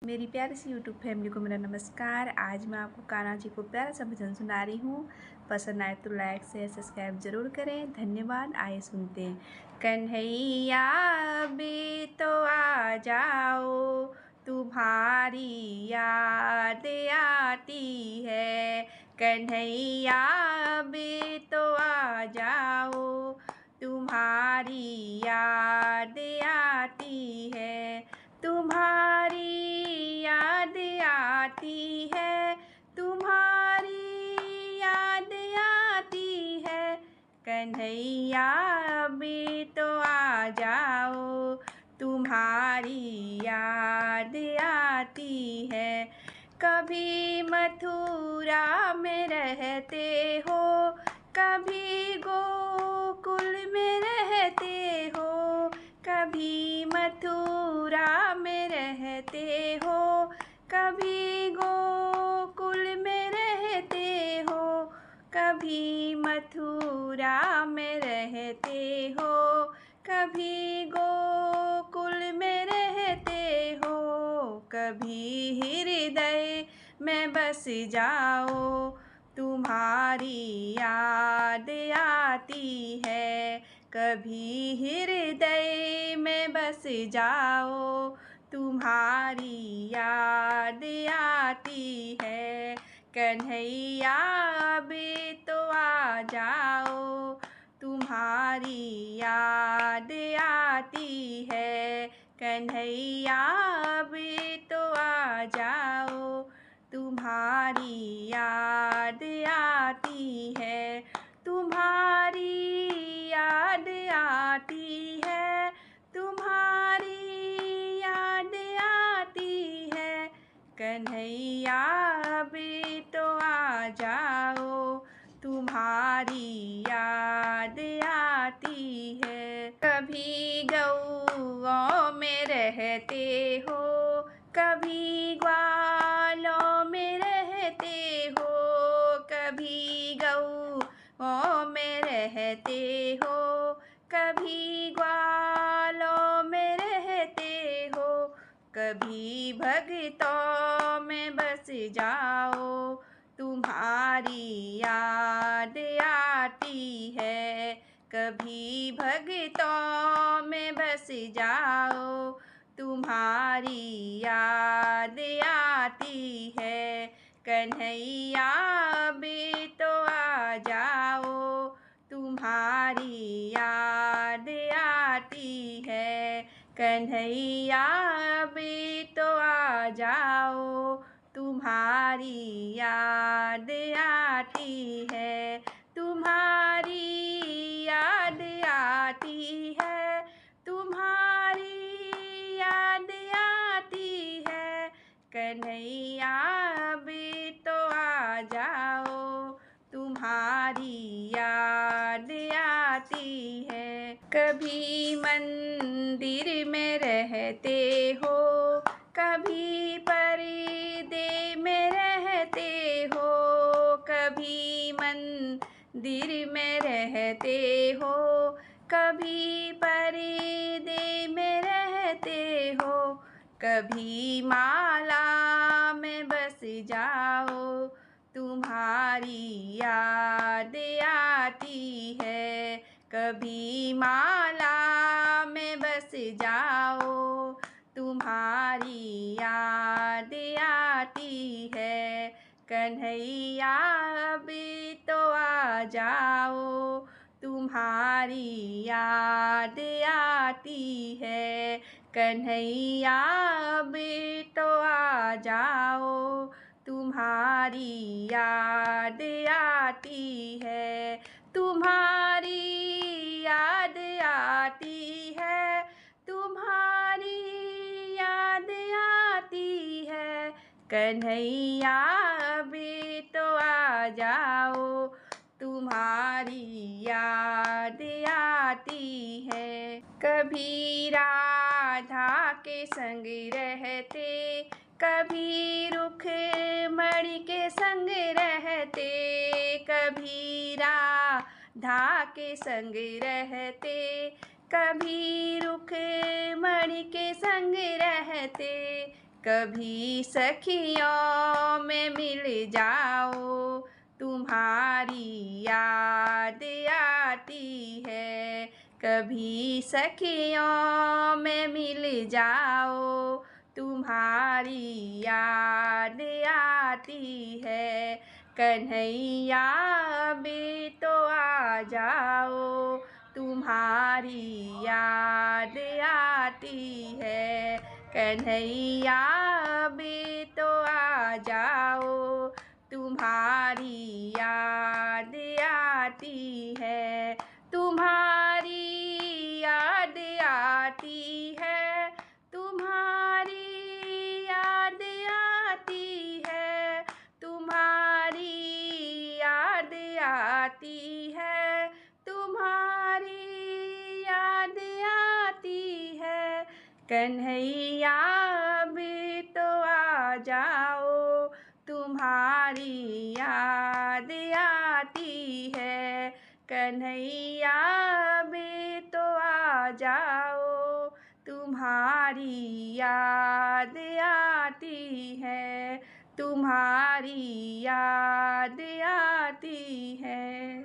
मेरी प्यारी सी YouTube family को मेरा नमस्कार। आज मैं आपको कान्हा जी को प्यारा सा भजन सुना रही हूँ। पसंद आए तो लाइक शेयर सब्सक्राइब जरूर करें। धन्यवाद। आइए सुनते हैं। कन्हैया बे तो आ जाओ, तुम्हारी याद आती है। कन्हैया बे तो आ जाओ, तुम्हारी याद आती है। तुम्हारी याद आती है, तुम्हारी याद आती है। कन्हैया भी तो आ जाओ, तुम्हारी याद आती है। कभी मथुरा में रहते हो, कभी गोकुल में रहते हो। कभी मथुरा में रहते हो, कभी गोकुल में रहते हो। कभी मथुरा में रहते हो, कभी गोकुल में रहते हो। कभी हृदय में बस जाओ, तुम्हारी याद आती है। कभी हृदय में बस जाओ, तुम्हारी याद आती है। कन्हैया भी तो आ जाओ, तुम्हारी याद आती है। कन्हैया भी तो आ जाओ, तुम्हारी याद आती है। तुम्हारी याद आती है, तुम्हारी याद आती है। कन्हैया भी तो आ जाओ, तुम्हारी याद आती है। कभी गौओं में रहते हो, कभी ग्वालों में रहते हो। कभी गौओं में रहते हो, कभी ग्वालों में रहते हो। कभी भक्तों में बस जाओ, तुम्हारी याद आती है। कभी भक्तों में बस जाओ, तुम्हारी याद आती है। कन्हैया भी तो आ जाओ, तुम्हारी याद आती है। कन्हैया भी तो आ जाओ, तुम्हारी याद आती है। तुम्हारी याद आती है, तुम्हारी याद आती है। कन्हैया भी तो आ जाओ, तुम्हारी याद आती है। कभी मंदिर में रहते हो, कभी पर्दे में रहते हो। कभी मंदिर में रहते हो, कभी पर्दे में रहते हो। कभी माला में बस जाओ, तुम्हारी याद आती है। कभी माला में बस जाओ, तुम्हारी याद आती है। कन्हैया भी तो आ जाओ, तुम्हारी याद आती है। कन्हैया भी तो आ जाओ, तुम्हारी याद आती है। तुम्हारी याद आती है, तुम्हारी याद आती है। कन्हैया भी तो आ जाओ, तुम्हारी याद आती है। कभी राधा के संग रहते, कभी रुक्मिणी के संग रहते। कभी राधा के संग रहते, कभी रुक्मिणी के संग रहते। कभी सखियों में मिल जाओ, तुम्हारी याद आती है। कभी सखियों में मिल जाओ, तुम्हारी याद आती है। कन्हैया भी तो आ जाओ, तुम्हारी याद आती है। कन्हैया भी तो आ जाओ, तुम्हारी याद आती है। तुम्हारी याद आती है, तुम्हारी याद आती है, तुम्हारी याद आती है, तुम्हारी याद आती है। कन्हैया भी तो आ जाओ, तुम्हारी याद आती है। कन्हैया भी तो आ जाओ, तुम्हारी याद आती है, तुम्हारी याद आती है।